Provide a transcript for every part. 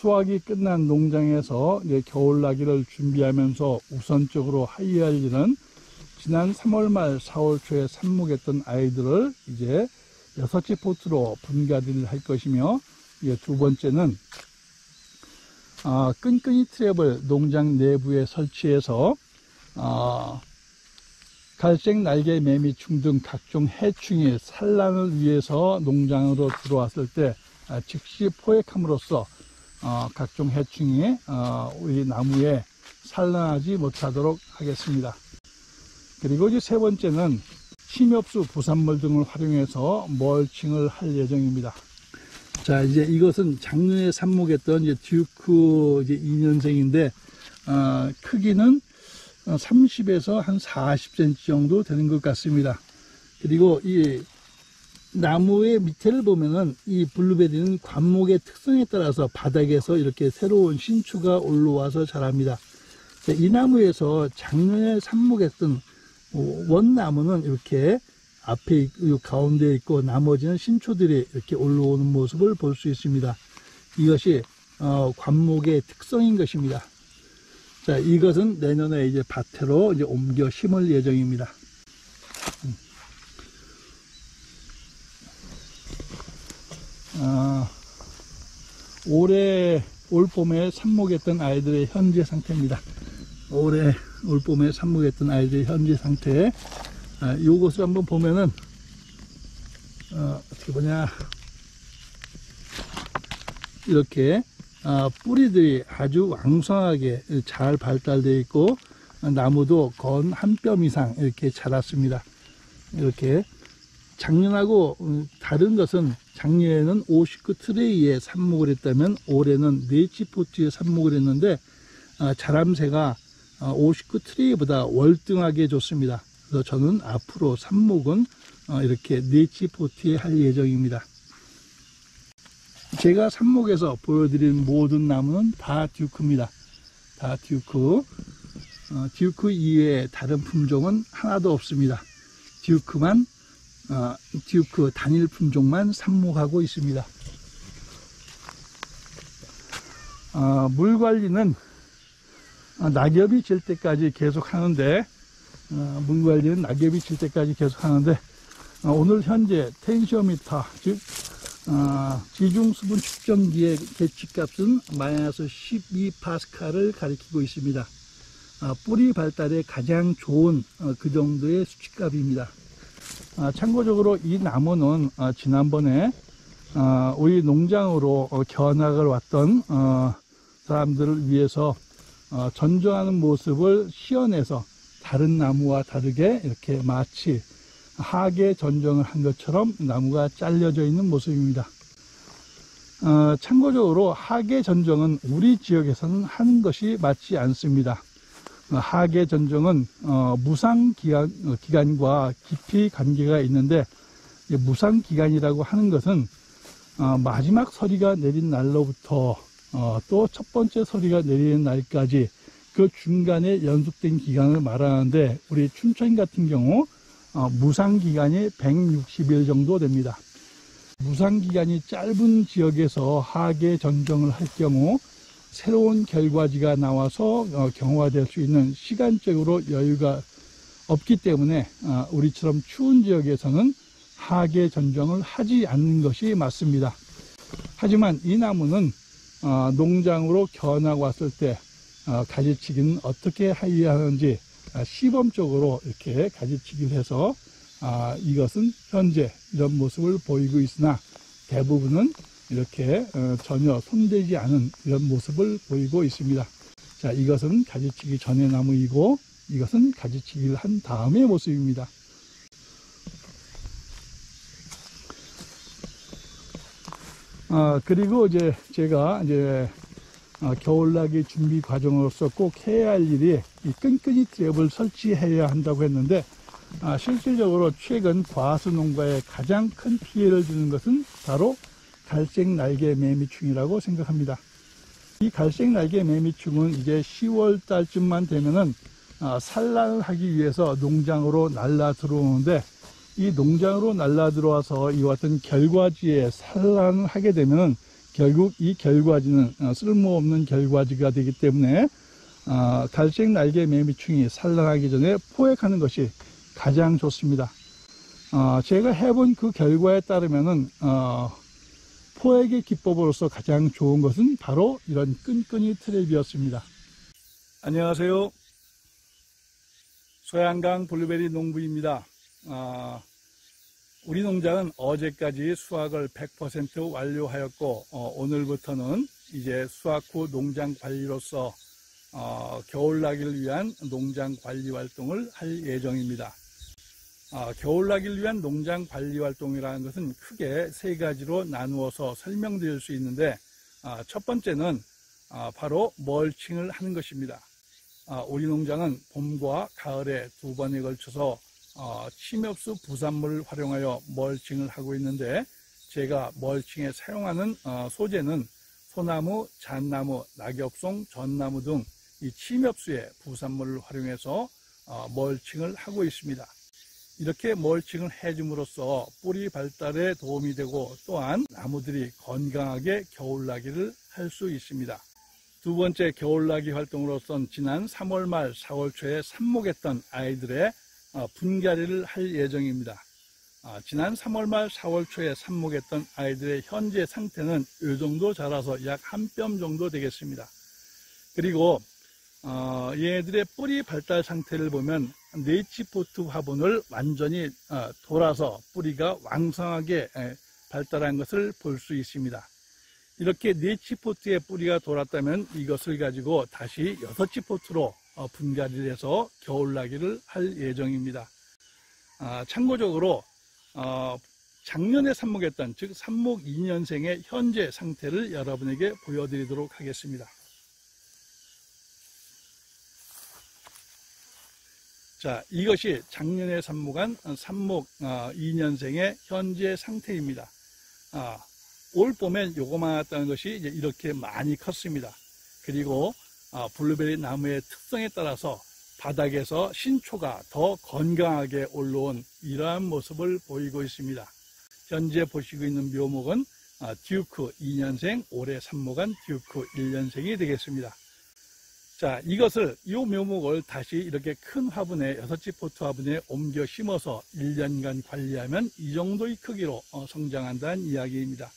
수확이 끝난 농장에서 이제 겨울나기를 준비하면서 우선적으로 하여야 할 일은 지난 3월 말 4월 초에 삽목했던 아이들을 이제 6지 포트로 분가들을 할 것이며, 이제 두 번째는 끈끈이 트랩을 농장 내부에 설치해서 갈색 날개 매미충 등 각종 해충이 산란을 위해서 농장으로 들어왔을 때 즉시 포획함으로써 각종 해충이 우리 나무에 산란하지 못하도록 하겠습니다. 그리고 이제 세 번째는 침엽수 부산물 등을 활용해서 멀칭을 할 예정입니다. 자, 이제 이것은 작년에 삽목했던 이제 듀크 이제 2년생인데 크기는 30에서 한 40cm 정도 되는 것 같습니다. 그리고 이 나무의 밑에를 보면은 이 블루베리는 관목의 특성에 따라서 바닥에서 이렇게 새로운 신추가 올라와서 자랍니다. 이 나무에서 작년에 삽목했던 원나무는 이렇게 앞에 가운데에 있고 나머지는 신초들이 이렇게 올라오는 모습을 볼 수 있습니다. 이것이 관목의 특성인 것입니다. 자, 이것은 내년에 이제 밭으로 이제 옮겨 심을 예정입니다. 올 봄에 삽목했던 아이들의 현재 상태입니다. 올 봄에 삽목했던 아이들의 현재 상태. 요것을 한번 보면은, 어떻게 보냐. 이렇게, 뿌리들이 아주 왕성하게 잘 발달되어 있고, 나무도 건 한 뼘 이상 이렇게 자랐습니다. 이렇게. 작년하고 다른 것은 작년에는 59 트레이에 삽목을 했다면 올해는 4지 포트에 삽목을 했는데 자람새가 59 트레이보다 월등하게 좋습니다. 그래서 저는 앞으로 삽목은 이렇게 4지 포트에 할 예정입니다. 제가 삽목에서 보여드린 모든 나무는 다 듀크입니다. 다 듀크. 듀크 이외에 다른 품종은 하나도 없습니다. 듀크 단일 품종만 삽목하고 있습니다. 물 관리는 낙엽이 질 때까지 계속 하는데, 오늘 현재 텐시오미터, 즉 지중수분 측정기의 계치값은 마이너스 12파스칼을 가리키고 있습니다. 뿌리 발달에 가장 좋은 그 정도의 수치값입니다. 참고적으로 이 나무는 지난번에 우리 농장으로 견학을 왔던 사람들을 위해서 전종하는 모습을 시연해서 다른 나무와 다르게 이렇게 마치 하계 전종을 한 것처럼 나무가 잘려져 있는 모습입니다. 참고적으로 하계 전종은 우리 지역에서는 하는 것이 맞지 않습니다. 하계 전종은 무상기간과 깊이 관계가 있는데, 무상기간이라고 하는 것은 마지막 서리가 내린 날로부터 또 첫 번째 서리가 내리는 날까지 그 중간에 연속된 기간을 말하는데, 우리 춘천 같은 경우 무상기간이 160일 정도 됩니다. 무상기간이 짧은 지역에서 하계 전종을 할 경우 새로운 결과지가 나와서 경화될 수 있는 시간적으로 여유가 없기 때문에 우리처럼 추운 지역에서는 하계 전종을 하지 않는 것이 맞습니다. 하지만 이 나무는 농장으로 견학 왔을 때 가지치기는 어떻게 해야 하는지 시범적으로 이렇게 가지치기를 해서 이것은 현재 이런 모습을 보이고 있으나 대부분은 이렇게 전혀 손대지 않은 이런 모습을 보이고 있습니다. 자, 이것은 가지치기 전의 나무이고 이것은 가지치기를 한 다음의 모습입니다. 그리고 이제 제가 겨울나기 준비 과정으로서 꼭 해야 할 일이 이 끈끈이 트랩을 설치해야 한다고 했는데, 실질적으로 최근 과수 농가에 가장 큰 피해를 주는 것은 바로 갈색 날개 매미충이라고 생각합니다. 이 갈색 날개 매미충은 이제 10월 달쯤만 되면은 산란을 하기 위해서 농장으로 날라 들어오는데, 이 농장으로 날라 들어와서 이와 같은 결과지에 산란을 하게 되면은 결국 이 결과지는 쓸모없는 결과지가 되기 때문에 갈색 날개 매미충이 산란하기 전에 포획하는 것이 가장 좋습니다. 제가 해본 그 결과에 따르면은 포획의 기법으로서 가장 좋은 것은 바로 이런 끈끈이 트랩이었습니다. 안녕하세요. 소양강 블루베리 농부입니다. 우리 농장은 어제까지 수확을 100% 완료하였고 오늘부터는 이제 수확 후 농장 관리로서 겨울나기를 위한 농장 관리 활동을 할 예정입니다. 겨울나기를 위한 농장 관리 활동이라는 것은 크게 세 가지로 나누어서 설명드릴 수 있는데 첫 번째는 바로 멀칭을 하는 것입니다. 우리 농장은 봄과 가을에 두 번에 걸쳐서 침엽수 부산물을 활용하여 멀칭을 하고 있는데, 제가 멀칭에 사용하는 소재는 소나무, 잣나무, 낙엽송, 전나무 등 이 침엽수의 부산물을 활용해서 멀칭을 하고 있습니다. 이렇게 멀칭을 해줌으로써 뿌리 발달에 도움이 되고 또한 나무들이 건강하게 겨울나기를 할 수 있습니다. 두 번째 겨울나기 활동으로선 지난 3월 말 4월 초에 삽목했던 아이들의 분갈이를 할 예정입니다. 지난 3월 말 4월 초에 삽목했던 아이들의 현재 상태는 이 정도 자라서 약 한 뼘 정도 되겠습니다. 그리고 얘들의 뿌리 발달 상태를 보면 네치포트 화분을 완전히 돌아서 뿌리가 왕성하게 발달한 것을 볼 수 있습니다. 이렇게 네치포트의 뿌리가 돌았다면 이것을 가지고 다시 6치포트로 분갈이를 해서 겨울나기를 할 예정입니다. 참고적으로 작년에 삽목했던, 즉 삽목 2년생의 현재 상태를 여러분에게 보여드리도록 하겠습니다. 자, 이것이 작년에 삽목한 삽목 2년생의 현재 상태입니다. 올 봄엔 요거만했다는 것이 이제 이렇게 많이 컸습니다. 그리고 블루베리 나무의 특성에 따라서 바닥에서 신초가 더 건강하게 올라온 이러한 모습을 보이고 있습니다. 현재 보시고 있는 묘목은 듀크 2년생, 올해 삽목한 듀크 1년생이 되겠습니다. 자, 이 묘목을 다시 이렇게 큰 화분에, 6치포트 화분에 옮겨 심어서 1년간 관리하면 이 정도의 크기로 성장한다는 이야기입니다.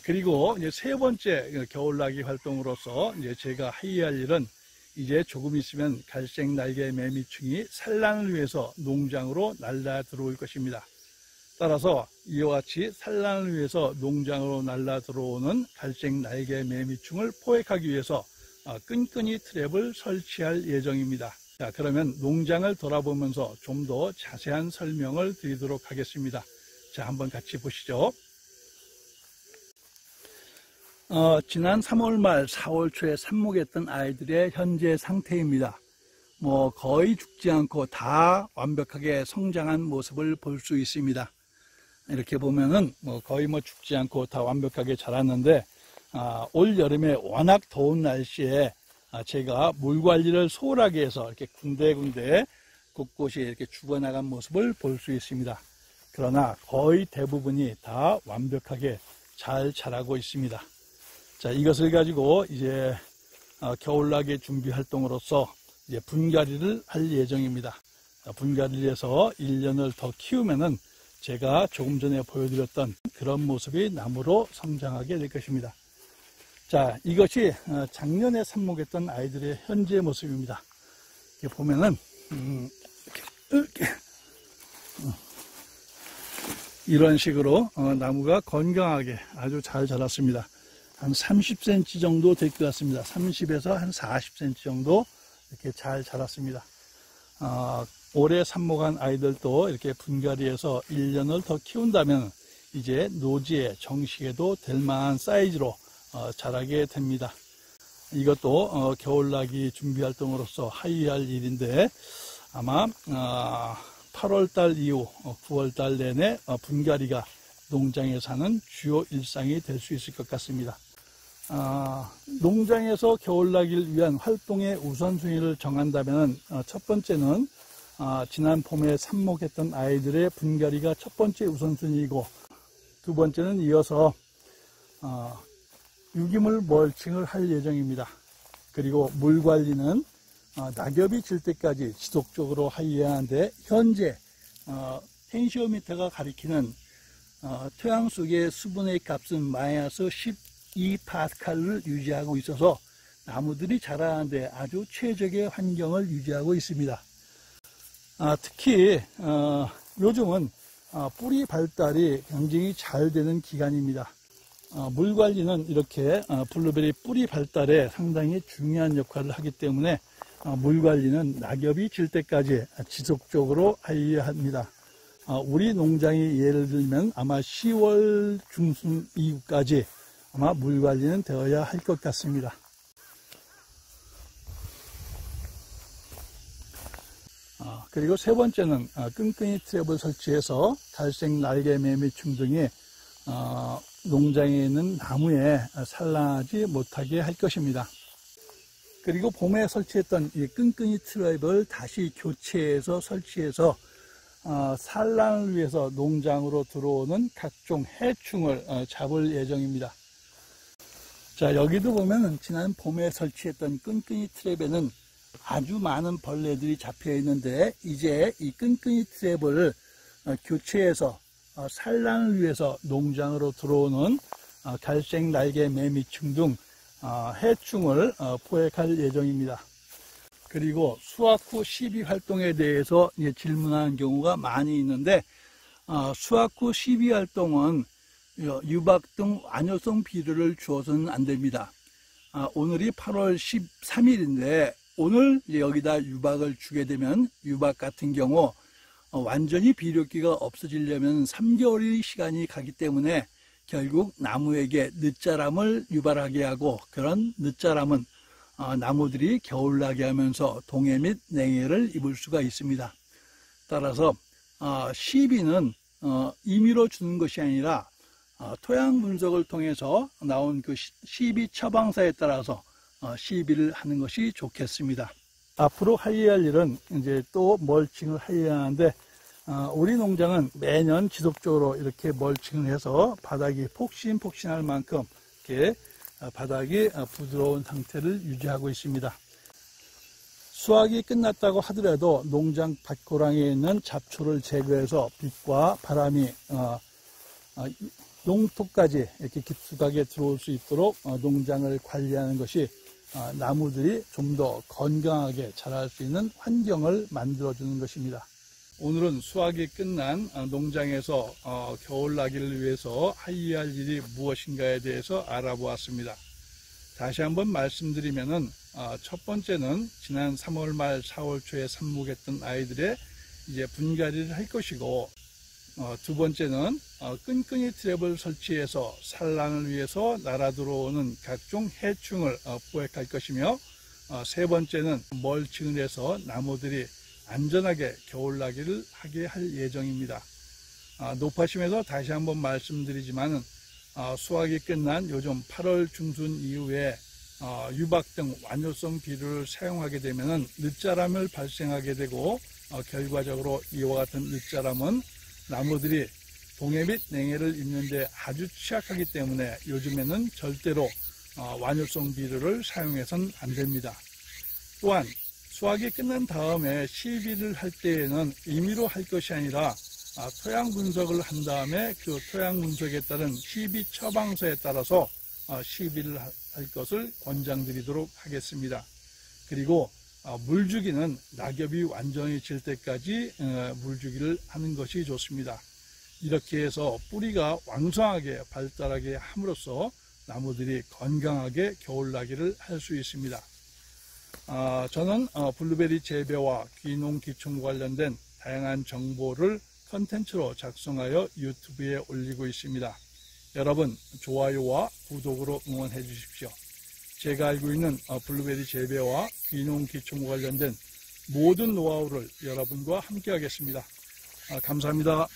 그리고 이제 세 번째 겨울나기 활동으로서 이제 제가 해야 할 일은, 이제 조금 있으면 갈색 날개 매미충이 산란을 위해서 농장으로 날라 들어올 것입니다. 따라서 이와 같이 산란을 위해서 농장으로 날라 들어오는 갈색 날개 매미충을 포획하기 위해서 끈끈이 트랩을 설치할 예정입니다. 자, 그러면 농장을 돌아보면서 좀 더 자세한 설명을 드리도록 하겠습니다. 자, 한번 같이 보시죠. 지난 3월 말 4월 초에 삽목했던 아이들의 현재 상태입니다. 거의 죽지 않고 다 완벽하게 성장한 모습을 볼 수 있습니다. 이렇게 보면은 거의 죽지 않고 다 완벽하게 자랐는데, 올 여름에 워낙 더운 날씨에 제가 물 관리를 소홀하게 해서 이렇게 군데군데 곳곳이 이렇게 죽어나간 모습을 볼 수 있습니다. 그러나 거의 대부분이 다 완벽하게 잘 자라고 있습니다. 자, 이것을 가지고 이제 겨울나기 준비 활동으로서 이제 분갈이를 할 예정입니다. 분갈이를 해서 1년을 더 키우면은 제가 조금 전에 보여드렸던 그런 모습이 나무로 성장하게 될 것입니다. 자, 이것이 작년에 삽목했던 아이들의 현재 모습입니다. 이렇게 보면은 이렇게 이런 식으로 나무가 건강하게 아주 잘 자랐습니다. 한 30cm 정도 될 것 같습니다. 30에서 한 40cm 정도 이렇게 잘 자랐습니다. 올해 삽목한 아이들도 이렇게 분갈이해서 1년을 더 키운다면 이제 노지에 정식해도 될 만한 사이즈로 자라게 됩니다. 이것도 겨울나기 준비 활동으로서 하이할 일인데, 아마 8월달 이후 9월달 내내 분갈이가 농장에 사는 주요 일상이 될 수 있을 것 같습니다. 농장에서 겨울나기를 위한 활동의 우선순위를 정한다면 첫 번째는 지난 봄에 삽목했던 아이들의 분갈이가 첫 번째 우선순위이고, 두 번째는 이어서 유기물 멀칭을 할 예정입니다. 그리고 물 관리는 낙엽이 질 때까지 지속적으로 해야 하는데, 현재 텐시오미터가 가리키는 토양 속의 수분의 값은 마이너스 12파스칼을 유지하고 있어서 나무들이 자라는데 아주 최적의 환경을 유지하고 있습니다. 특히 요즘은 뿌리 발달이 굉장히 잘 되는 기간입니다. 물 관리는 이렇게 블루베리 뿌리 발달에 상당히 중요한 역할을 하기 때문에 물 관리는 낙엽이 질 때까지 지속적으로 해야 합니다. 우리 농장이 예를 들면 아마 10월 중순 이후까지 아마 물 관리는 되어야 할 것 같습니다. 그리고 세 번째는 끈끈이 트랩을 설치해서 갈색 날개매미충 등이 농장에 있는 나무에 산란하지 못하게 할 것입니다. 그리고 봄에 설치했던 이 끈끈이 트랩을 다시 교체해서 설치해서 산란을 위해서 농장으로 들어오는 각종 해충을 잡을 예정입니다. 자, 여기도 보면 지난 봄에 설치했던 끈끈이 트랩에는 아주 많은 벌레들이 잡혀 있는데, 이제 이 끈끈이 트랩을 교체해서 산란을 위해서 농장으로 들어오는 갈색 날개 매미충 등 해충을 포획할 예정입니다. 그리고 수확 후 시비 활동에 대해서 질문하는 경우가 많이 있는데, 수확 후 시비 활동은 유박 등 완효성 비료를 주어서는 안 됩니다. 오늘이 8월 13일인데 오늘 여기다 유박을 주게 되면 유박 같은 경우 완전히 비료기가 없어지려면 3개월의 시간이 가기 때문에 결국 나무에게 늦자람을 유발하게 하고, 그런 늦자람은 나무들이 겨울나게 하면서 동해 및 냉해를 입을 수가 있습니다. 따라서 시비는 임의로 주는 것이 아니라 토양 분석을 통해서 나온 그 시비 처방사에 따라서 시비를 하는 것이 좋겠습니다. 앞으로 해야 할 일은 이제 또 멀칭을 해야 하는데, 우리 농장은 매년 지속적으로 이렇게 멀칭을 해서 바닥이 폭신폭신할 만큼 이렇게 바닥이 부드러운 상태를 유지하고 있습니다. 수확이 끝났다고 하더라도 농장 밭고랑에 있는 잡초를 제거해서 빛과 바람이 농토까지 이렇게 깊숙하게 들어올 수 있도록 농장을 관리하는 것이 나무들이 좀 더 건강하게 자랄 수 있는 환경을 만들어주는 것입니다. 오늘은 수확이 끝난 농장에서 겨울나기를 위해서 해야 할 일이 무엇인가에 대해서 알아보았습니다. 다시 한번 말씀드리면은 첫 번째는 지난 3월 말 4월 초에 삽목했던 아이들의 이제 분갈이를 할 것이고, 두 번째는 끈끈이 트랩을 설치해서 산란을 위해서 날아 들어오는 각종 해충을 포획할 것이며, 세 번째는 멀칭을 해서 나무들이 안전하게 겨울나기를 하게 할 예정입니다. 높아심에서 다시 한번 말씀드리지만 수확이 끝난 요즘 8월 중순 이후에 유박 등 완효성 비료를 사용하게 되면 늦자람을 발생하게 되고, 결과적으로 이와 같은 늦자람은 나무들이 동해 및 냉해를 입는 데 아주 취약하기 때문에 요즘에는 절대로 완효성 비료를 사용해서는 안 됩니다. 또한 수확이 끝난 다음에 시비를 할 때에는 임의로 할 것이 아니라 토양 분석을 한 다음에 그 토양 분석에 따른 시비 처방서에 따라서 시비를 할 것을 권장드리도록 하겠습니다. 그리고 물주기는 낙엽이 완전히 질 때까지 물주기를 하는 것이 좋습니다. 이렇게 해서 뿌리가 왕성하게 발달하게 함으로써 나무들이 건강하게 겨울나기를 할 수 있습니다. 저는 블루베리 재배와 귀농 기촌과 관련된 다양한 정보를 컨텐츠로 작성하여 유튜브에 올리고 있습니다. 여러분 좋아요와 구독으로 응원해 주십시오. 제가 알고 있는 블루베리 재배와 귀농 기촌과 관련된 모든 노하우를 여러분과 함께 하겠습니다. 감사합니다.